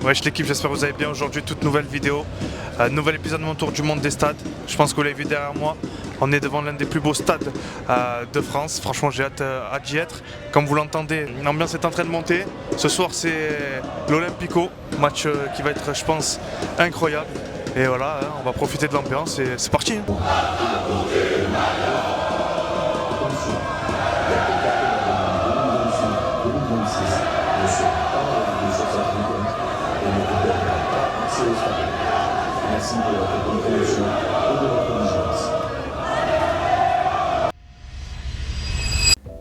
Wesh l'équipe, j'espère que vous allez bien. Aujourd'hui, toute nouvelle vidéo, nouvel épisode de mon tour du monde des stades. Je pense que vous l'avez vu derrière moi, on est devant l'un des plus beaux stades de France. Franchement, j'ai hâte d'y être. Comme vous l'entendez, l'ambiance est en train de monter. Ce soir, c'est l'Olympico, match qui va être, je pense, incroyable. Et voilà, hein, on va profiter de l'ambiance et c'est parti.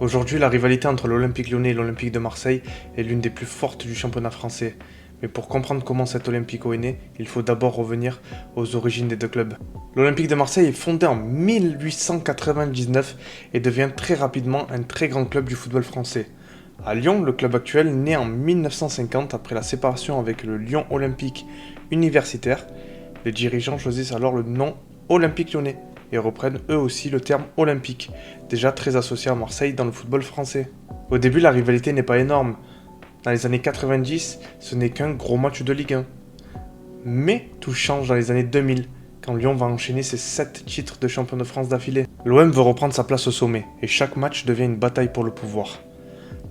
Aujourd'hui, la rivalité entre l'Olympique Lyonnais et l'Olympique de Marseille est l'une des plus fortes du championnat français. Mais pour comprendre comment cet Olympico est né, il faut d'abord revenir aux origines des deux clubs. L'Olympique de Marseille est fondé en 1899 et devient très rapidement un très grand club du football français. À Lyon, le club actuel naît en 1950 après la séparation avec le Lyon Olympique Universitaire. Les dirigeants choisissent alors le nom Olympique Lyonnais et reprennent eux aussi le terme olympique, déjà très associé à Marseille dans le football français. Au début, la rivalité n'est pas énorme. Dans les années 90, ce n'est qu'un gros match de Ligue 1. Mais tout change dans les années 2000, quand Lyon va enchaîner ses 7 titres de champion de France d'affilée. L'OM veut reprendre sa place au sommet, et chaque match devient une bataille pour le pouvoir.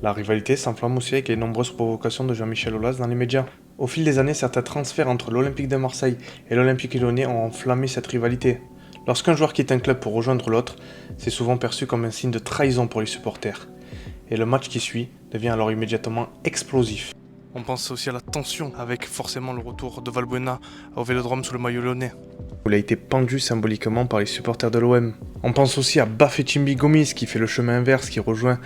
La rivalité s'enflamme aussi avec les nombreuses provocations de Jean-Michel Aulas dans les médias. Au fil des années, certains transferts entre l'Olympique de Marseille et l'Olympique Lyonnais ont enflammé cette rivalité. Lorsqu'un joueur quitte un club pour rejoindre l'autre, c'est souvent perçu comme un signe de trahison pour les supporters. Et le match qui suit devient alors immédiatement explosif. On pense aussi à la tension avec forcément le retour de Valbuena au Vélodrome sous le maillot lyonnais, où il a été pendu symboliquement par les supporters de l'OM. On pense aussi à Bafétimbi Gomis qui fait le chemin inverse, qui rejoint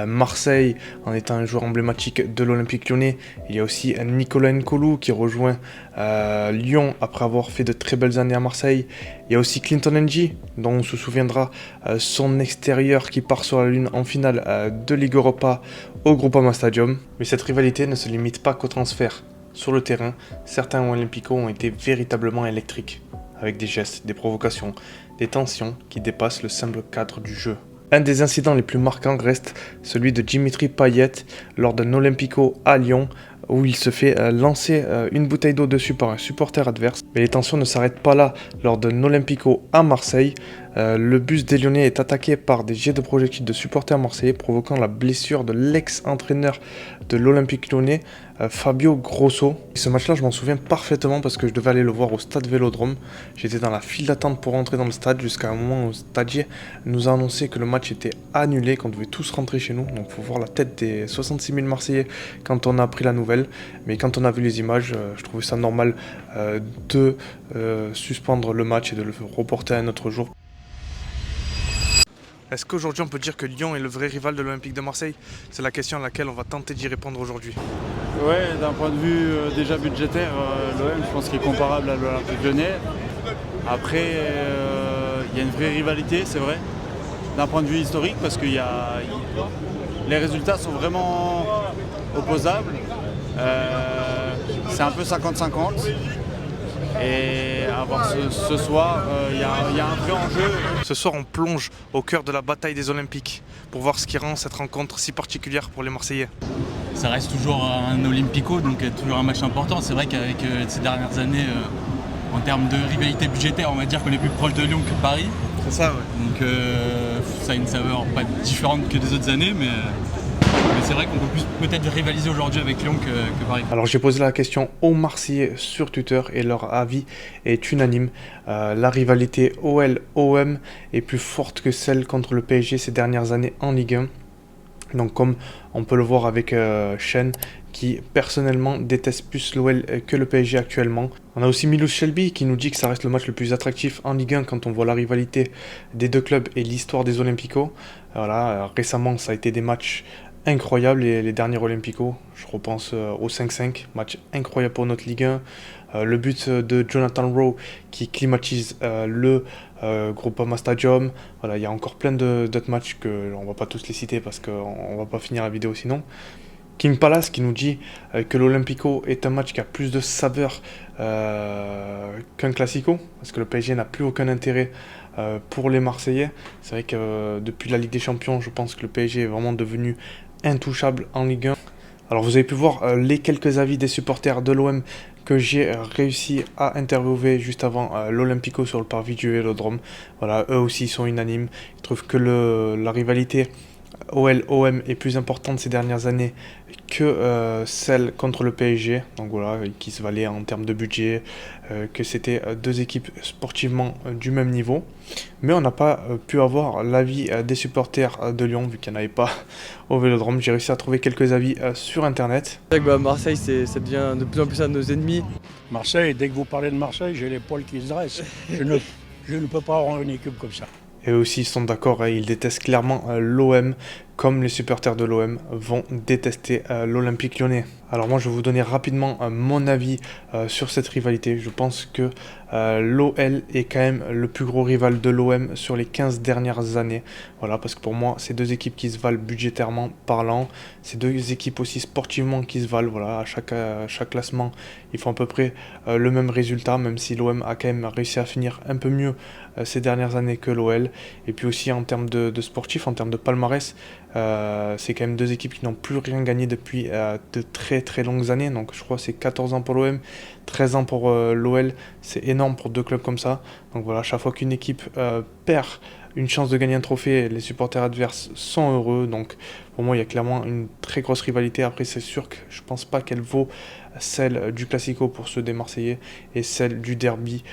Marseille en étant un joueur emblématique de l'Olympique lyonnais. Il y a aussi Nicolas Nkoulou qui rejoint Lyon après avoir fait de très belles années à Marseille. Il y a aussi Clinton N'Jie, dont on se souviendra son extérieur qui part sur la lune en finale de Ligue Europa au Groupama Stadium. Mais cette rivalité ne se limite pas qu'au transfert. Sur le terrain, certains Olympico ont été véritablement électriques, avec des gestes, des provocations, des tensions qui dépassent le simple cadre du jeu. Un des incidents les plus marquants reste celui de Dimitri Payet lors d'un Olympico à Lyon, où il se fait lancer une bouteille d'eau dessus par un supporter adverse. Mais les tensions ne s'arrêtent pas là. Lors d'un Olympico à Marseille, le bus des Lyonnais est attaqué par des jets de projectiles de supporters marseillais, provoquant la blessure de l'ex-entraîneur de l'Olympique Lyonnais, Fabio Grosso. Et ce match-là, je m'en souviens parfaitement parce que je devais aller le voir au stade Vélodrome. J'étais dans la file d'attente pour rentrer dans le stade jusqu'à un moment où le stadier nous a annoncé que le match était annulé, qu'on devait tous rentrer chez nous. Donc il faut voir la tête des 66 000 Marseillais quand on a appris la nouvelle. Mais quand on a vu les images, je trouvais ça normal de suspendre le match et de le reporter à un autre jour. Est-ce qu'aujourd'hui on peut dire que Lyon est le vrai rival de l'Olympique de Marseille? C'est la question à laquelle on va tenter d'y répondre aujourd'hui. Ouais, d'un point de vue déjà budgétaire, l'OM je pense qu'il est comparable à l'Olympique Lyonnais. Après, il y a une vraie rivalité, c'est vrai, d'un point de vue historique, parce que les résultats sont vraiment opposables. C'est un peu 50-50. Et à voir ce soir, il y a un vrai enjeu. Ce soir, on plonge au cœur de la bataille des Olympiques pour voir ce qui rend cette rencontre si particulière pour les Marseillais. Ça reste toujours un Olympico, donc toujours un match important. C'est vrai qu'avec ces dernières années, en termes de rivalité budgétaire, on va dire qu'on est plus proche de Lyon que de Paris. C'est ça, ouais. Donc ça a une saveur pas différente que des autres années, mais c'est vrai qu'on peut plus peut-être rivaliser aujourd'hui avec Lyon que Paris. Alors j'ai posé la question aux Marseillais sur Twitter et leur avis est unanime. La rivalité OL-OM est plus forte que celle contre le PSG ces dernières années en Ligue 1. Donc comme on peut le voir avec Chen, qui personnellement déteste plus l'OL que le PSG actuellement. On a aussi Milos Shelby qui nous dit que ça reste le match le plus attractif en Ligue 1 quand on voit la rivalité des deux clubs et l'histoire des Olympico. Voilà, récemment ça a été des matchs incroyables, les derniers Olympico. Je repense au 5-5, match incroyable pour notre Ligue 1. Le but de Jonathan Rowe qui climatise le Groupama Stadium. Voilà, il y a encore plein d'autres matchs que on va pas tous les citer parce qu'on va pas finir la vidéo sinon. King Palace qui nous dit que l'Olympico est un match qui a plus de saveur qu'un Classico, parce que le PSG n'a plus aucun intérêt pour les Marseillais. C'est vrai que depuis la Ligue des Champions, je pense que le PSG est vraiment devenu intouchable en Ligue 1. Alors vous avez pu voir les quelques avis des supporters de l'OM que j'ai réussi à interviewer juste avant l'Olympico sur le parvis du Vélodrome. Voilà, eux aussi sont unanimes. Ils trouvent que la rivalité OL-OM est plus importante ces dernières années que celle contre le PSG, donc voilà, qui se valaient en termes de budget, que c'était deux équipes sportivement du même niveau. Mais on n'a pas pu avoir l'avis des supporters de Lyon, vu qu'il n'y en avait pas au Vélodrome. J'ai réussi à trouver quelques avis sur internet. Marseille, ça devient de plus en plus un de nos ennemis. Marseille, dès que vous parlez de Marseille, j'ai les poils qui se dressent. Je ne peux pas avoir une équipe comme ça. Et eux aussi sont d'accord, ils détestent clairement l'OM, comme les supporters de l'OM vont détester l'Olympique Lyonnais. Alors moi je vais vous donner rapidement mon avis sur cette rivalité. Je pense que l'OL est quand même le plus gros rival de l'OM sur les 15 dernières années. Voilà, parce que pour moi c'est deux équipes qui se valent budgétairement parlant. C'est deux équipes aussi sportivement qui se valent. Voilà, à chaque classement ils font à peu près le même résultat, même si l'OM a quand même réussi à finir un peu mieux ces dernières années que l'OL. Et puis aussi en termes de sportifs, en termes de palmarès, c'est quand même deux équipes qui n'ont plus rien gagné depuis de très très longues années. Donc je crois que c'est 14 ans pour l'OM, 13 ans pour l'OL. C'est énorme pour deux clubs comme ça. Donc voilà, chaque fois qu'une équipe perd une chance de gagner un trophée, les supporters adverses sont heureux. Donc pour moi il y a clairement une très grosse rivalité. Après c'est sûr que je pense pas qu'elle vaut celle du Classico pour ceux des Marseillais et celle du derby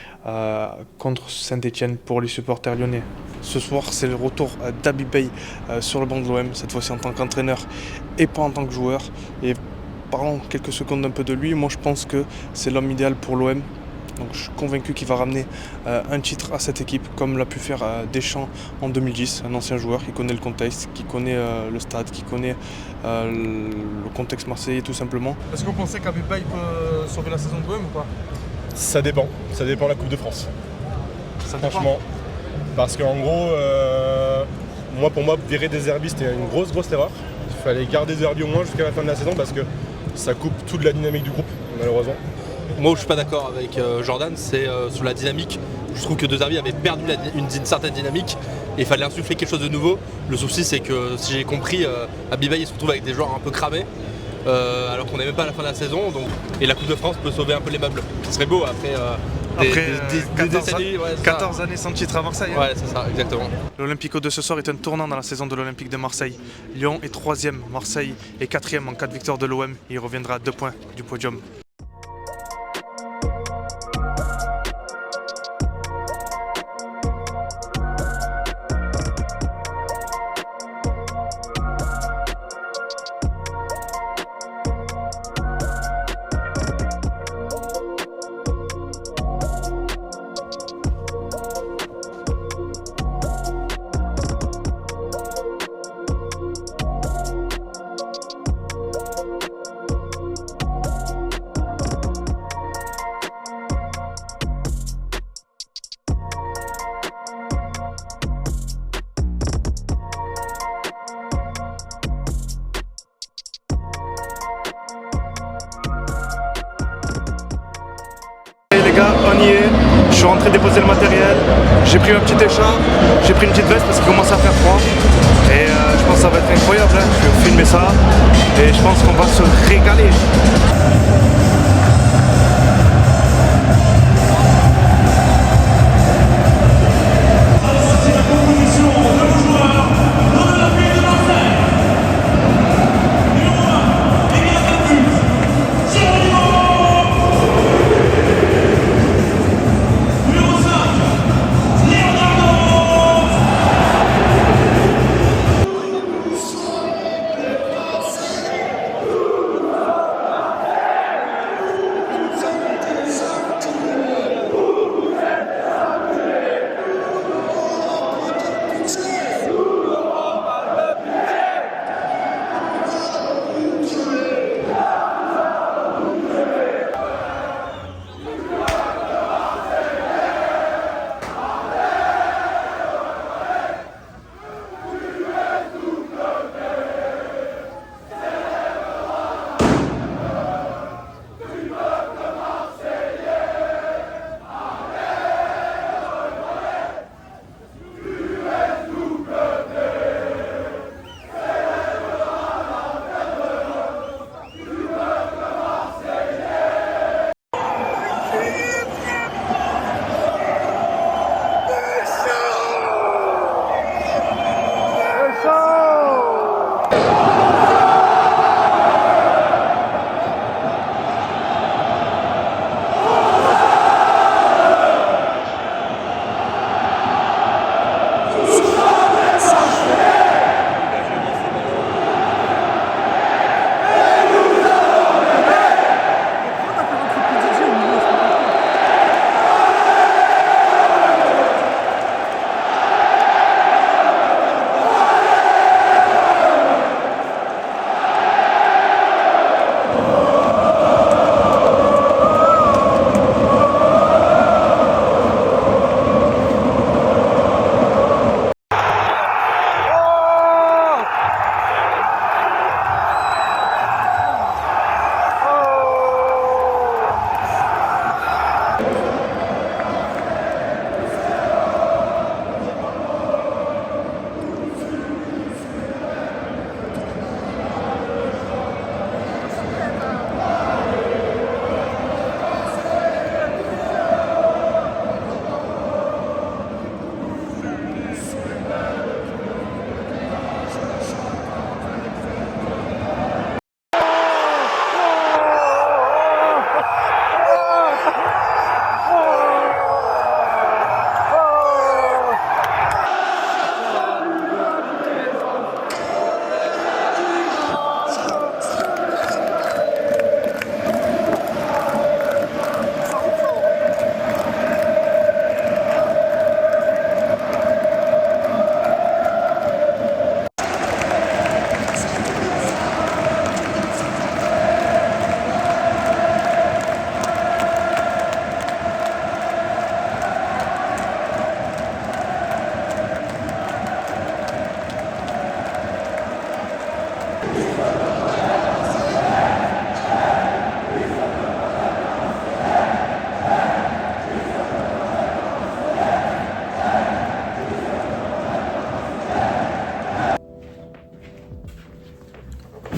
contre Saint-Etienne pour les supporters lyonnais. Ce soir c'est le retour d'Habib Beye sur le banc de l'OM, cette fois-ci en tant qu'entraîneur et pas en tant que joueur. Et parlons quelques secondes un peu de lui. Moi je pense que c'est l'homme idéal pour l'OM. Donc je suis convaincu qu'il va ramener un titre à cette équipe, comme l'a pu faire Deschamps en 2010, un ancien joueur qui connaît le contexte, qui connaît le stade, qui connaît le contexte marseillais tout simplement. Est-ce que vous pensez qu'Habib Beye peut sauver la saison de l'OM ou pas? Ça dépend de la Coupe de France. Ça dépend. Franchement. Parce qu'en gros, pour moi, virer des Zerbi, c'était une grosse erreur. Il fallait garder Zerbi au moins jusqu'à la fin de la saison parce que ça coupe toute la dynamique du groupe, malheureusement. Moi où je suis pas d'accord avec Jordan, c'est sur la dynamique. Je trouve que De Zerbi avait perdu une certaine dynamique et il fallait insuffler quelque chose de nouveau. Le souci c'est que, si j'ai compris, Habib Beye se retrouve avec des joueurs un peu cramés alors qu'on n'est même pas à la fin de la saison. Et la Coupe de France peut sauver un peu les meubles. Ce serait beau après des décennies. 14 années sans titre à Marseille. Ouais, c'est ça, exactement. L'Olympico de ce soir est un tournant dans la saison de l'Olympique de Marseille. Lyon est 3e, Marseille est 4e en cas de victoire de l'OM. Il reviendra à 2 points du podium. Les gars, on y est. Je suis rentré déposer le matériel. J'ai pris ma petite écharpe, j'ai pris une petite veste parce qu'il commence à faire froid. Et je pense que ça va être incroyable. Je vais filmer ça et je pense qu'on va se régaler.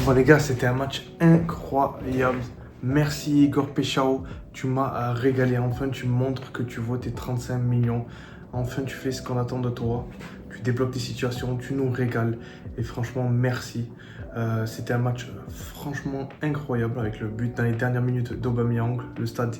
Bon les gars, c'était un match incroyable. Merci Igor Péchao, tu m'as régalé. Enfin, tu montres que tu vaux tes 35 millions. Enfin, tu fais ce qu'on attend de toi. Tu débloques des situations, tu nous régales. Et franchement, merci. C'était un match franchement incroyable avec le but dans les dernières minutes d'Aubameyang. Le stade,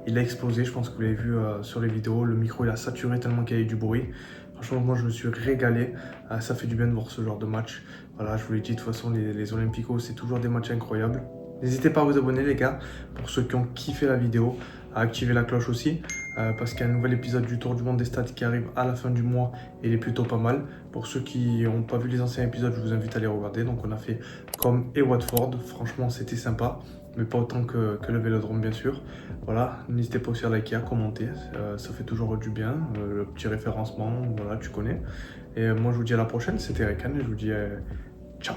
il a explosé. Je pense que vous l'avez vu sur les vidéos. Le micro, il a saturé tellement qu'il y avait du bruit. Franchement, moi, je me suis régalé. Ça fait du bien de voir ce genre de match. Voilà, je vous l'ai dit, de toute façon, les Olympicos, c'est toujours des matchs incroyables. N'hésitez pas à vous abonner, les gars, pour ceux qui ont kiffé la vidéo, à activer la cloche aussi, parce qu'il y a un nouvel épisode du Tour du Monde des Stats qui arrive à la fin du mois et il est plutôt pas mal. Pour ceux qui n'ont pas vu les anciens épisodes, je vous invite à les regarder. Donc, on a fait comme et Watford. Franchement, c'était sympa, mais pas autant que le Vélodrome, bien sûr. Voilà, n'hésitez pas aussi à liker, à commenter, ça fait toujours du bien. Le petit référencement, voilà, tu connais. Et moi, je vous dis à la prochaine. C'était Rekan et je vous dis ciao.